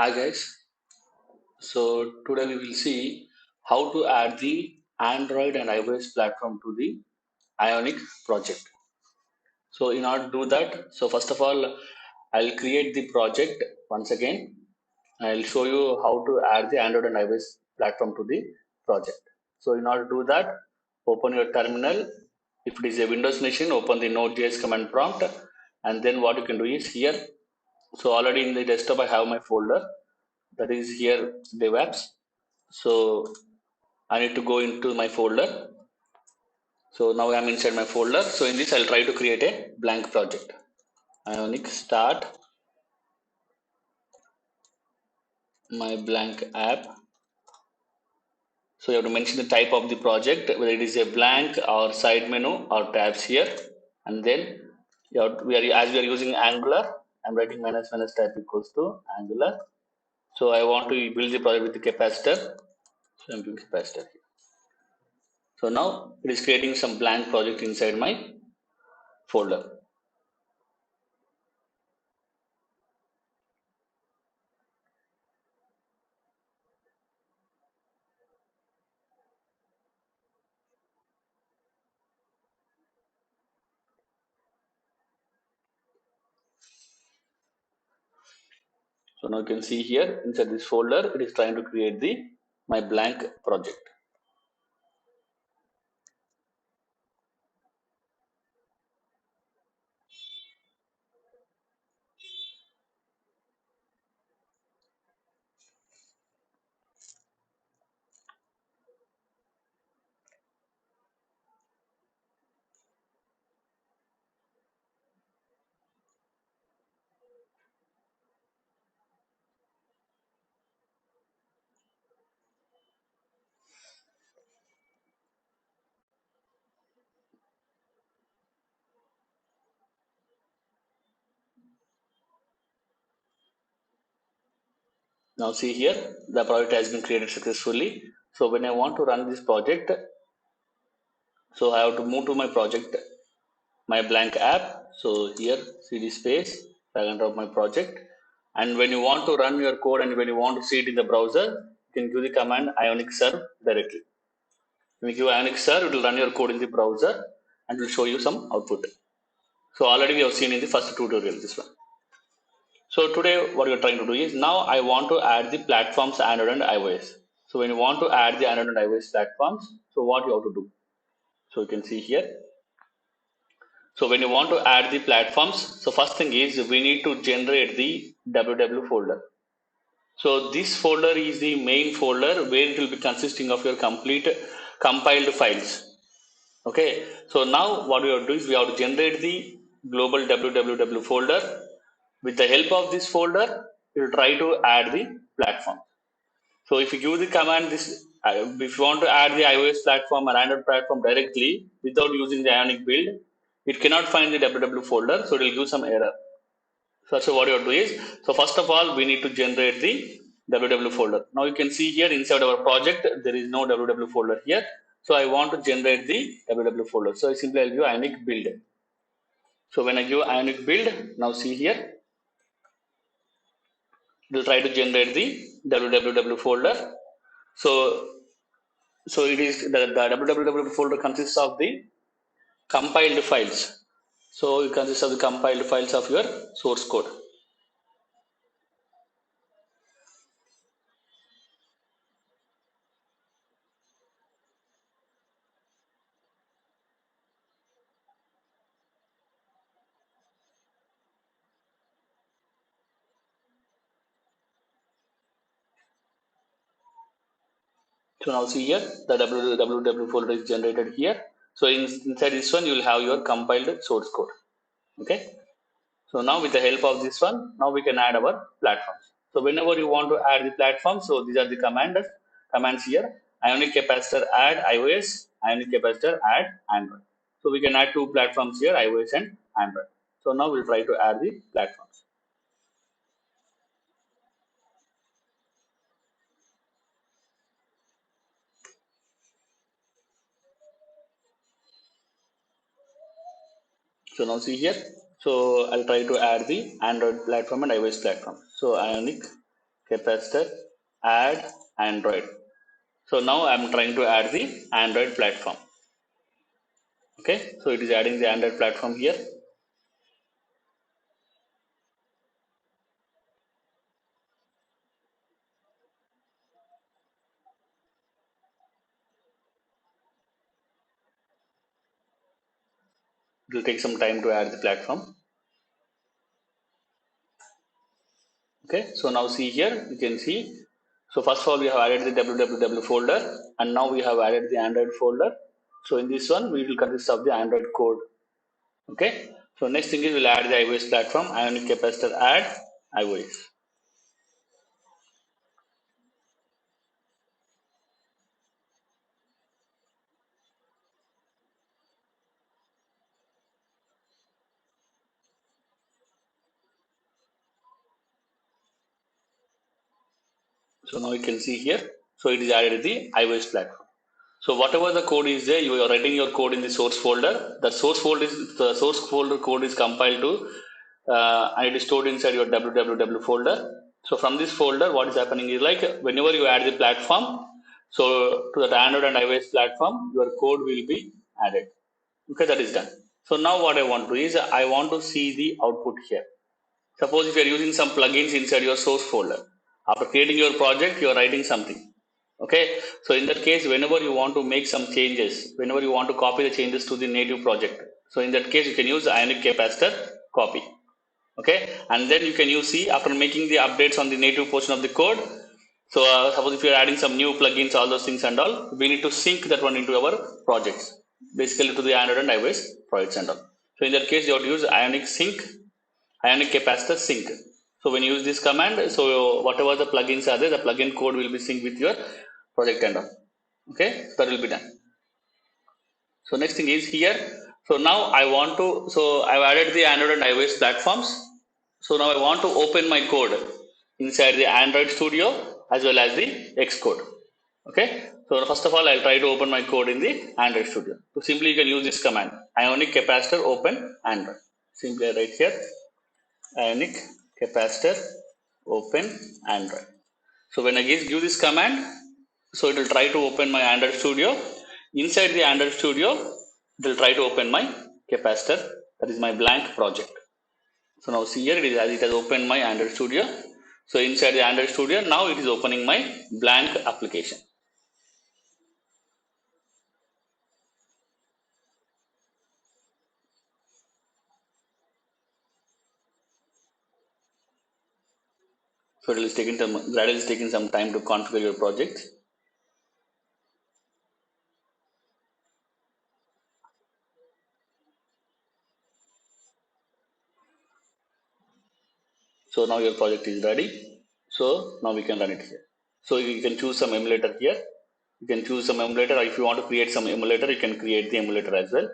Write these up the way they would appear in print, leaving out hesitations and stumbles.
Hi guys, so today we will see how to add the Android and iOS platform to the Ionic project. So in order to do that, so first of all, I'll create the project once again. I'll show you how to add the Android and iOS platform to the project. So in order to do that, open your terminal. If it is a Windows machine, open the Node.js command prompt, and then what you can do is here. So already in the desktop, I have my folder that is here DevApps. So I need to go into my folder. So now I'm inside my folder. So in this, I'll try to create a blank project. Ionic start my blank app. So you have to mention the type of the project, whether it is a blank or side menu or tabs here. And then as we are using Angular, I'm writing minus minus type equals to Angular. So I want to build the project with the capacitor. So I'm doing capacitor here. So now it is creating some blank project inside my folder. So now you can see here inside this folder, it is trying to create the my blank project. Now see here, the project has been created successfully. So when I want to run this project, so I have to move to my project, my blank app. So here, cd space, drag and drop my project. And when you want to run your code and when you want to see it in the browser, you can give the command ionic serve directly. When you give ionic serve, it will run your code in the browser and will show you some output. So already we have seen in the first tutorial this one. So today what we are trying to do is now I want to add the platforms Android and iOS. So when you want to add the Android and iOS platforms, so what you have to do? So you can see here. So when you want to add the platforms, so first thing is we need to generate the www folder. So this folder is the main folder where it will be consisting of your complete compiled files. Okay, so now what we have to do is we have to generate the global www folder. With the help of this folder, you will try to add the platform. So if you give the command this, if you want to add the iOS platform or Android platform directly without using the Ionic build, it cannot find the www folder, so it will give some error. So what you have to do is, so first of all, we need to generate the www folder. Now you can see here inside our project, there is no www folder here. So I want to generate the www folder. So I simply I'll give Ionic build. So when I give Ionic build, now see here, it will try to generate the www folder. So it is the www folder consists of the compiled files. So it consists of the compiled files of your source code. So now see here, the www folder is generated here. So inside this one, you will have your compiled source code. Okay. So now with the help of this one, now we can add our platforms. So whenever you want to add the platform, so these are the commands here. Ionic capacitor add iOS, Ionic capacitor add Android. So we can add two platforms here, iOS and Android. So now we'll try to add the platforms. So now see here. So I'll try to add the Android platform and iOS platform. So Ionic capacitor, add Android. So now I'm trying to add the Android platform. Okay, so it is adding the Android platform here. It will take some time to add the platform. Okay, so now see here, you can see. So first of all, we have added the www folder, and now we have added the Android folder. So in this one, we will consist of the Android code. Okay, so next thing is we'll add the iOS platform, ionic capacitor, add iOS. So now you can see here, so it is added the iOS platform. So whatever the code is there, you are writing your code in the source folder. The source folder code is compiled to and it is stored inside your www folder. So from this folder, what is happening is like whenever you add the platform, so to the Android and iOS platform, your code will be added. Okay, that is done. So now what I want to is I want to see the output here. Suppose if you are using some plugins inside your source folder, after creating your project, you are writing something. Okay, so in that case, whenever you want to make some changes, whenever you want to copy the changes to the native project, so in that case, you can use ionic capacitor copy. Okay, and then you can use see after making the updates on the native portion of the code. So suppose if you are adding some new plugins, all those things and all, we need to sync that one into our projects, basically to the Android and iOS projects and all. So in that case, you have to use ionic sync, ionic capacitor sync. So when you use this command, so whatever the plugins are there, the plugin code will be synced with your project and all. Okay, that will be done. So next thing is here. So now I want to, so I've added the Android and iOS platforms. So now I want to open my code inside the Android Studio as well as the Xcode. Okay. So first of all, I'll try to open my code in the Android Studio. So simply you can use this command, ionic capacitor open Android. Simply I write here, ionic capacitor open Android. So when I give this command, so it will try to open my Android Studio. Inside the Android Studio, it will try to open my capacitor, that is my blank project. So now see here, it has opened my Android Studio. So inside the Android Studio, now it is opening my blank application. So Gradle is taking some time to configure your project. So now your project is ready. So now we can run it here. So you can choose some emulator here. You can choose some emulator, or if you want to create some emulator, you can create the emulator as well.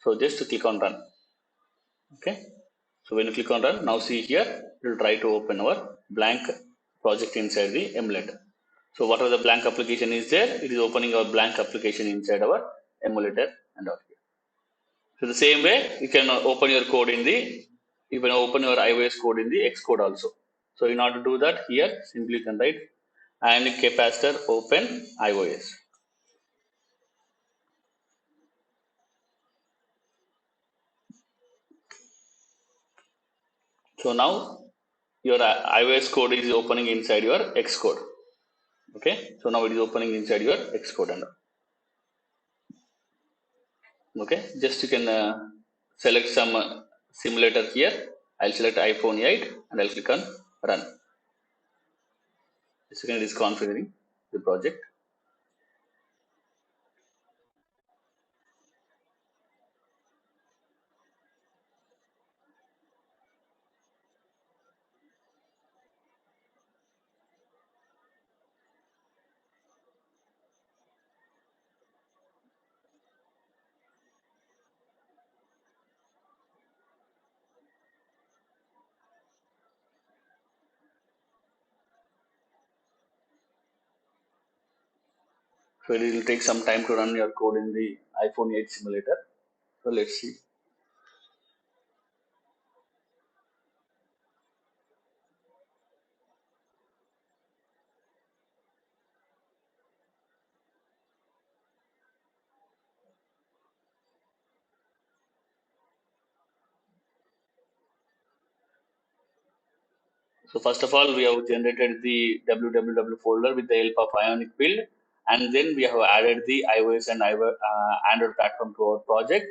So just to click on run. Okay. So when you click on run, now see here, it will try to open our blank project inside the emulator. So whatever the blank application is there, it is opening our blank application inside our emulator and all here. So the same way, you can open your code in the, you can open your iOS code in the Xcode also. So in order to do that, here simply you can write ionic capacitor open iOS. So now your iOS code is opening inside your Xcode. Okay, so now it is opening inside your Xcode and all. Okay, just you can select some simulator here. I'll select iPhone 8 and I'll click on run. Second, it is configuring the project. So it will take some time to run your code in the iPhone 8 simulator. So let's see. So first of all, we have generated the www folder with the help of Ionic build, and then we have added the iOS and Android platform to our project.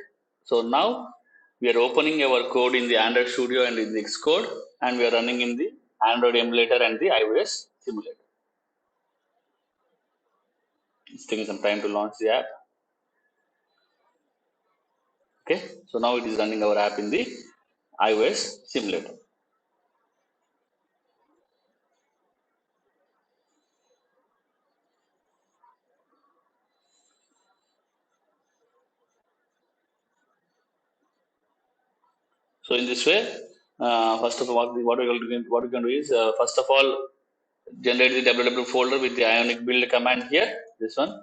So now we are opening our code in the Android Studio and in the Xcode, and we are running in the Android emulator and the iOS simulator. It's taking some time to launch the app. Okay, so now it is running our app in the iOS simulator. So in this way, first of all, what we can do is first of all generate the www folder with the Ionic build command here. This one.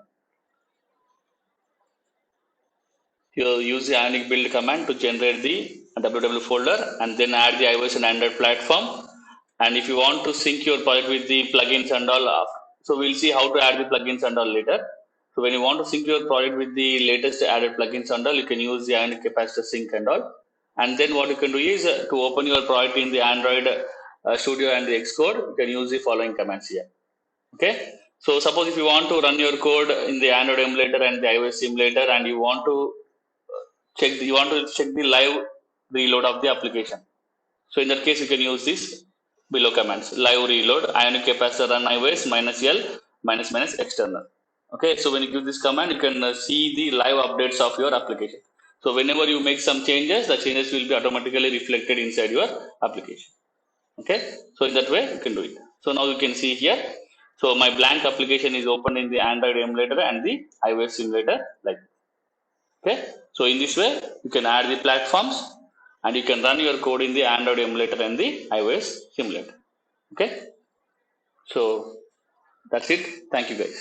You use the Ionic build command to generate the www folder and then add the iOS and Android platform. And if you want to sync your project with the plugins and all, so we'll see how to add the plugins and all later. So when you want to sync your project with the latest added plugins and all, you can use the Ionic capacitor sync and all. And then what you can do is to open your project in the Android Studio and the Xcode, you can use the following commands here. Okay. So suppose if you want to run your code in the Android emulator and the iOS simulator, and you want to check the live reload of the application. So in that case, you can use this below commands: live reload, Ionic capacitor run iOS -L --, external. Okay, so when you give this command, you can see the live updates of your application. So whenever you make some changes, the changes will be automatically reflected inside your application. Okay, so in that way you can do it. So now you can see here. So my blank application is open in the Android emulator and the iOS simulator like this. Okay, so in this way you can add the platforms and you can run your code in the Android emulator and the iOS simulator. Okay, so that's it. Thank you guys.